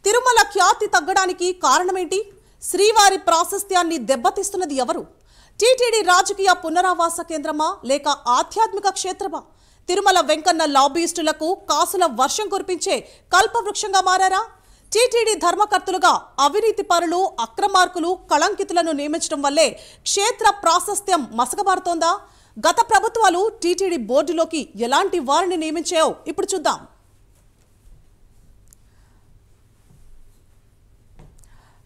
తిరుమల ఖ్యాతి తగ్గడానికి కారణమేంటి? శ్రీవారి ప్రాశస్త్యాన్ని దెబ్బతీస్తున్నది ఎవరు? టీటీడీ రాజకీయ పునరావాస కేంద్రమా లేక ఆధ్యాత్మిక క్షేత్రమా? తిరుమల వెంకన్న లాబీయిస్టులకు కాసుల వర్షం కురిపించే కల్పవృక్షంగా మారారా? టీటీడీ ధర్మకర్తలుగా అవినీతి పరులు, అక్రమార్కులు, కళంకితులను నియమించడం వల్లే క్షేత్ర ప్రాశస్త్యం మసకబారుతోందా? గత ప్రభుత్వాలు టీటీడీ బోర్డులోకి ఎలాంటి వారిని నియమించాయో ఇప్పుడు చూద్దాం.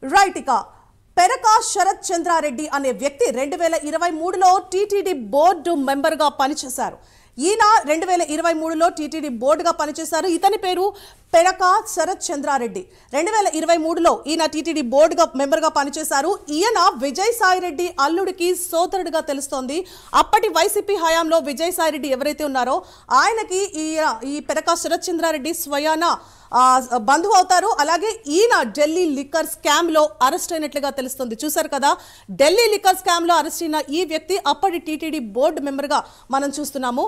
రైట్, ఇక పెరకా శరత్ చంద్రారెడ్డి అనే వ్యక్తి 2023లో టీటీడీ బోర్డు మెంబర్గా పనిచేశారు. ఈయన 2023లో టీటీడీ బోర్డుగా పనిచేశారు. ఇతని పేరు పెరకా శరత్ చంద్రారెడ్డి. 2023లో ఈయన టీటీడీ బోర్డుగా మెంబర్గా పనిచేశారు. ఈయన విజయసాయిరెడ్డి అల్లుడికి సోదరుడిగా తెలుస్తోంది. అప్పటి వైసీపీ హయాంలో విజయసాయిరెడ్డి ఎవరైతే ఉన్నారో ఆయనకి ఈ పెరకా శరత్ చంద్రారెడ్డి స్వయాన బంధువు అవుతారు. అలాగే ఈయన ఢిల్లీ లిక్కర్ స్కామ్ లో అరెస్ట్ అయినట్లుగా తెలుస్తుంది. చూసారు కదా, ఢిల్లీ లిక్కర్ స్కామ్ లో అరెస్ట్ అయిన ఈ వ్యక్తి అప్పటి టీటీడీ బోర్డు మెంబర్ గా మనం చూస్తున్నాము.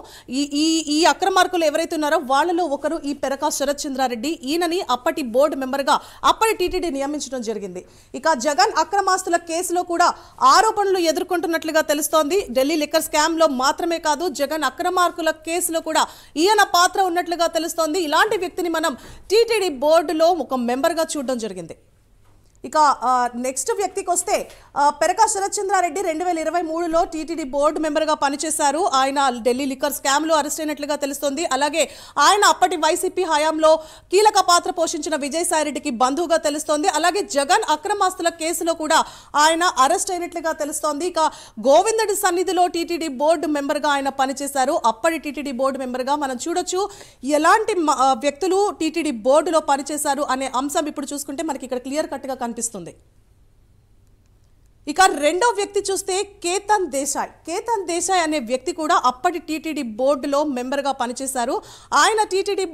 ఈ అక్రమార్కులు ఎవరైతే ఉన్నారో వాళ్ళలో ఒకరు ఈ పెరకా శరత్ చంద్రారెడ్డి. ఈయనని అప్పటి బోర్డు మెంబర్ గా అప్పటి టీటీడీ నియమించడం జరిగింది. ఇక జగన్ అక్రమాస్తుల కేసులో కూడా ఆరోపణలు ఎదుర్కొంటున్నట్లుగా తెలుస్తోంది. ఢిల్లీ లిక్కర్ స్కామ్ లో మాత్రమే కాదు, జగన్ అక్రమార్కుల కేసులో కూడా ఈయన పాత్ర ఉన్నట్లుగా తెలుస్తోంది. ఇలాంటి వ్యక్తిని మనం టీటీడీ బోర్డులో ఒక మెంబర్గా చూడడం జరిగింది. ఇక నెక్స్ట్ వ్యక్తికి వస్తే పెరకా శరత్ చంద్రారెడ్డి 2023లో టీటీడీ బోర్డు మెంబర్గా పనిచేశారు. ఆయన ఢిల్లీ లిక్కర్ స్కామ్లో అరెస్ట్ అయినట్లుగా తెలుస్తుంది. అలాగే ఆయన అప్పటి వైసీపీ హయాంలో కీలక పాత్ర పోషించిన విజయసాయిరెడ్డికి బంధువుగా తెలుస్తోంది. అలాగే జగన్ అక్రమాస్తుల కేసులో కూడా ఆయన అరెస్ట్ అయినట్లుగా తెలుస్తోంది. ఇక గోవిందుడి సన్నిధిలో టీటీడీ బోర్డు మెంబర్గా ఆయన పనిచేశారు. అప్పటి టీటీడీ బోర్డు మెంబర్గా మనం చూడొచ్చు. ఎలాంటి వ్యక్తులు టీటీడీ బోర్డులో పనిచేశారు అనే అంశం ఇప్పుడు చూసుకుంటే మనకి ఇక్కడ క్లియర్ కట్గా కనిపిస్తుంది. ఇక రెండో వ్యక్తి చూస్తే కేతన్ దేశాయ్. కేతన్ దేశాయ్ అనే వ్యక్తి కూడా అప్పటి టీటీడీ బోర్డులో మెంబర్గా పనిచేశారు. ఆయన టీటీడీ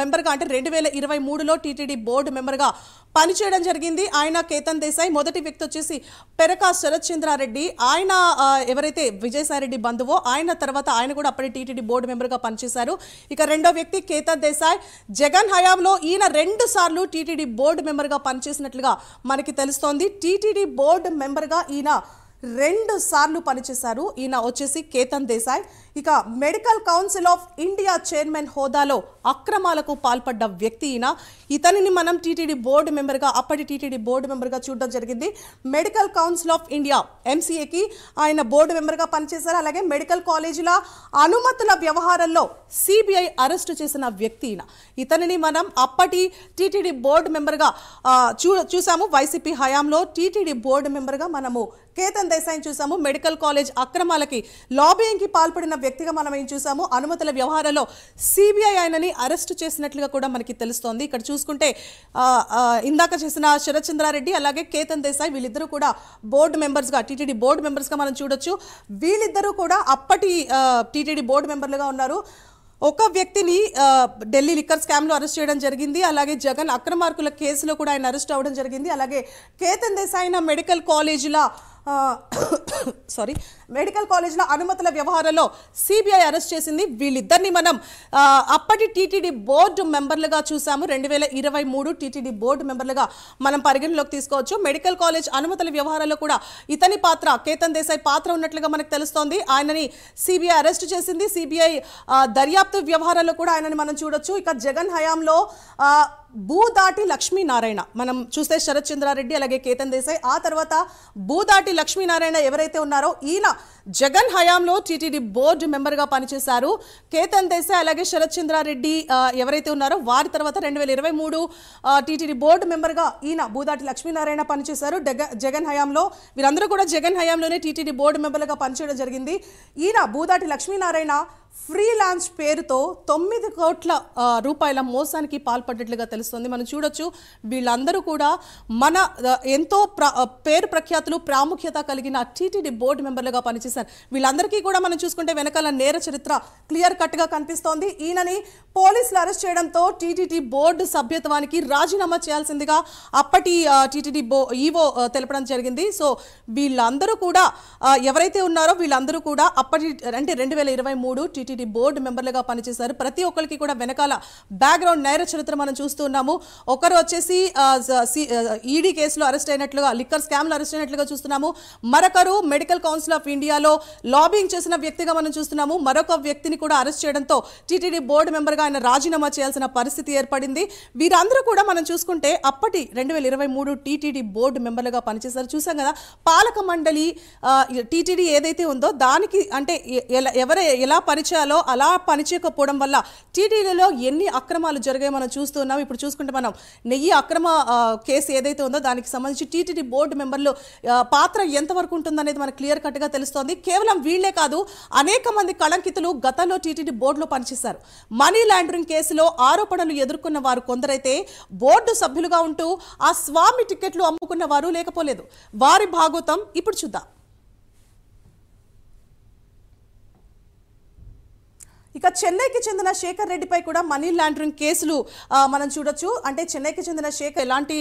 మెంబర్గా అంటే 2023లో టీటీడీ బోర్డు మెంబర్గా పనిచేయడం జరిగింది. ఆయన కేతన్ దేశాయ్. మొదటి వ్యక్తి వచ్చేసి పెరకా శరత్ చంద్రారెడ్డి. ఆయన ఎవరైతే విజయసాయిరెడ్డి బంధువో ఆయన తర్వాత ఆయన కూడా అప్పటి టీటీడీ బోర్డు మెంబర్గా పనిచేశారు. ఇక రెండో వ్యక్తి కేతన్ దేశాయ్. జగన్ హయాంలో ఈయన 2 సార్లు టీటీడీ బోర్డు మెంబర్గా పనిచేసినట్లుగా మనకి తెలుస్తోంది. టీటీడీ బోర్డు మెంబర్గా ఈయన 2 సార్లు పనిచేశారు. ఈయన వచ్చేసి కేతన్ దేశాయ్. ఇక medical council of India chairman హోదాలో అక్రమాలకు పాల్పడ్డ వ్యక్తి ఈయన. ఇతనిని మనం టీటీడీ బోర్డు మెంబర్గా అప్పటి టీటీడీ బోర్డు మెంబర్గా చూడడం జరిగింది. మెడికల్ కౌన్సిల్ ఆఫ్ ఇండియా MCAకి ఆయన బోర్డు మెంబర్గా పనిచేశారు. అలాగే మెడికల్ కాలేజీల అనుమతుల వ్యవహారంలో CBI అరెస్టు చేసిన వ్యక్తి ఈయన. ఇతనిని మనం అప్పటి టీటీడీ బోర్డు మెంబర్గా చూసాము. వైసీపీ హయాంలో టీటీడీ బోర్డు మెంబర్గా మనము కేతన్ దేశాయ్ని చూసాము. మెడికల్ కాలేజ్ అక్రమాలకి లాబింగ్కి పాల్పడిన వ్యక్తిగా మనం ఏం చూసాము. అనుమతుల వ్యవహారంలో CBI ఆయనని అరెస్టు చేసినట్లుగా కూడా మనకి తెలుస్తోంది. ఇక్కడ చూసుకుంటే ఇందాక చేసిన శరత్ చంద్రారెడ్డి అలాగే కేతన్ దేశాయ్ వీళ్ళిద్దరూ కూడా బోర్డు మెంబర్స్గా టీటీడీ బోర్డు మెంబర్స్గా మనం చూడొచ్చు. వీళ్ళిద్దరూ కూడా అప్పటి టీటీడీ బోర్డు మెంబర్లుగా ఉన్నారు. ఒక వ్యక్తిని ఢిల్లీ లిక్కర్ స్కామ్లో అరెస్ట్ చేయడం జరిగింది. అలాగే జగన్ అక్రమార్కుల కేసులో కూడా ఆయన అరెస్ట్ అవ్వడం జరిగింది. అలాగే కేతన్ దేశాయ్ మెడికల్ కాలేజీల అనుమతుల వ్యవహారంలో CBI అరెస్ట్ చేసింది. వీళ్ళిద్దరిని మనం అప్పటి టీటీడీ బోర్డు మెంబర్లుగా చూసాము. 2023 టీటీడీ బోర్డు మెంబర్లుగా మనం పరిగణలోకి తీసుకోవచ్చు. మెడికల్ కాలేజ్ అనుమతుల వ్యవహారంలో కూడా ఇతని పాత్ర, కేతన్ దేశాయ్ పాత్ర ఉన్నట్లుగా మనకు తెలుస్తోంది. ఆయనని CBI అరెస్ట్ చేసింది. CBI దర్యాప్తు వ్యవహారంలో కూడా ఆయనని మనం చూడొచ్చు. ఇక జగన్ హయాంలో భూదాటి లక్ష్మీనారాయణ మనం చూస్తే శరత్ చంద్రారెడ్డి అలాగే కేతన్ దేశాయ్. ఆ తర్వాత భూదాటి లక్ష్మీనారాయణ ఎవరైతే ఉన్నారో ఈయన జగన్ హయాంలో టీటీడీ బోర్డు మెంబర్గా పనిచేశారు. కేతన్ దేశాయ్ అలాగే శరత్ చంద్రారెడ్డి ఎవరైతే ఉన్నారో వారి తర్వాత 2023 టీటీడీ బోర్డు మెంబర్గా ఈయన భూదాటి లక్ష్మీనారాయణ పనిచేశారు. జగన్ హయాంలో వీరందరూ కూడా జగన్ హయాంలోనే టీటీడీ బోర్డు మెంబర్లుగా పనిచేయడం జరిగింది. ఈయన భూదాటి లక్ష్మీనారాయణ ఫ్రీలాన్స్ పేరుతో 9 కోట్ల రూపాయల మోసానికి పాల్పడ్డట్లుగా తెలుస్తుంది. మనం చూడొచ్చు. వీళ్ళందరూ కూడా మన ఎంతో పేరు ప్రఖ్యాతులు ప్రాముఖ్యత కలిగిన టీటీడీ బోర్డు మెంబర్లుగా పనిచేశారు. వీళ్ళందరికీ కూడా మనం చూసుకుంటే వెనకాల నేర చరిత్ర క్లియర్ కట్గా కనిపిస్తోంది. ఈయనని పోలీసులు అరెస్ట్ చేయడంతో టీటీడీ బోర్డు సభ్యత్వానికి రాజీనామా చేయాల్సిందిగా అప్పటి టీటీడీ ఈవో తెలపడం జరిగింది. సో వీళ్ళందరూ కూడా ఎవరైతే ఉన్నారో వీళ్ళందరూ కూడా అప్పటి అంటే 2023 టీటీడీ బోర్డు మెంబర్లుగా పనిచేశారు. ప్రతి ఒక్కరికి కూడా వెనకాల బ్యాక్గ్రౌండ్ నేర చరిత్ర మనం చూస్తూ ఉన్నాము. ఒకరు వచ్చేసి ఈడీ కేసులో అరెస్ట్ అయినట్లుగా, లిక్కర్ స్కామ్లో అరెస్ట్ అయినట్లుగా చూస్తున్నాము. మరొకరు మెడికల్ కౌన్సిల్ ఆఫ్ ఇండియాలో లాబింగ్ చేసిన వ్యక్తిగా మనం చూస్తున్నాము. మరొక వ్యక్తిని కూడా అరెస్ట్ చేయడంతో టీటీడీ బోర్డు మెంబర్గా ఆయన రాజీనామా చేయాల్సిన పరిస్థితి ఏర్పడింది. వీరందరూ కూడా మనం చూసుకుంటే అప్పటి 2023 టీటీడీ బోర్డు మెంబర్లుగా పనిచేశారు. చూసాం కదా, పాలక మండలి టీటీడీ ఏదైతే ఉందో దానికి అంటే ఎలా పనిచేయాలో అలా పనిచేయకపోవడం వల్ల టీటీడీలో ఎన్ని అక్రమాలు జరిగాయో మనం చూస్తున్నాం. ఇప్పుడు చూసుకుంటే మనం నెయ్యి అక్రమ కేసు ఏదైతే ఉందో దానికి సంబంధించి టీటీడీ బోర్డు మెంబర్లు పాత్ర ఎంతవరకు ఉంటుందనేది మనకు క్లియర్ కట్గా తెలుస్తోంది. కేవలం వీళ్లే కాదు, అనేక మంది కళంకితులు గతంలో టీటీడీ బోర్డులో పనిచేశారు. మనీ లాండరింగ్ కేసులో ఆరోపణలు ఎదుర్కొన్న వారు కొందరైతే బోర్డు సభ్యులుగా ఉంటూ ఆ స్వామి టికెట్లు అమ్ముకున్న వారు లేకపోలేదు. వారి భాగోతం ఇప్పుడు చూద్దాం. ఇక చెన్నైకి చెందిన శేఖర్ రెడ్డిపై కూడా మనీ లాండరింగ్ కేసులు మనం చూడొచ్చు. అంటే చెన్నైకి చెందిన శేఖర్ ఎలాంటి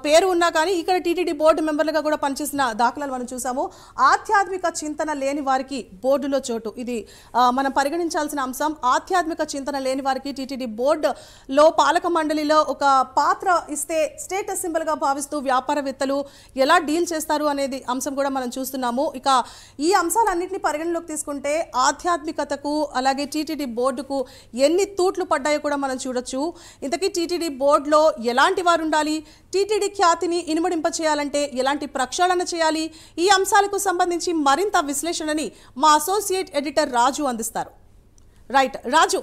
పేరు ఉన్నా కానీ ఇక్కడ టీటీడీ బోర్డు మెంబర్లుగా కూడా పనిచేసిన దాఖలాలు మనం చూసాము. ఆధ్యాత్మిక చింతన లేని వారికి బోర్డులో చోటు, ఇది మనం పరిగణించాల్సిన అంశం. ఆధ్యాత్మిక చింతన లేని వారికి టీటీడీ బోర్డులో పాలక మండలిలో ఒక పాత్ర ఇస్తే స్టేటస్ సింబల్గా భావిస్తూ వ్యాపారవేత్తలు ఎలా డీల్ చేస్తారు అనేది అంశం కూడా మనం చూస్తున్నాము. ఇక ఈ అంశాలన్నింటినీ పరిగణలోకి తీసుకుంటే ఆధ్యాత్మికతకు అలాగే టీటీడీ బోర్డుకు ఎన్ని తూట్లు పడ్డాయో కూడా మనం చూడొచ్చు. ఇంతకీ టీటీడీ బోర్డులో ఎలాంటి వారు ఉండాలి, టీటీడీ ఖ్యాతిని ఇనుమడింప చేయాలంటే ఎలాంటి ప్రక్షాళన చేయాలి, ఈ అంశాలకు సంబంధించి మరింత విశ్లేషణని మా అసోసియేట్ ఎడిటర్ రాజు అందిస్తారు. రైట్ రాజు.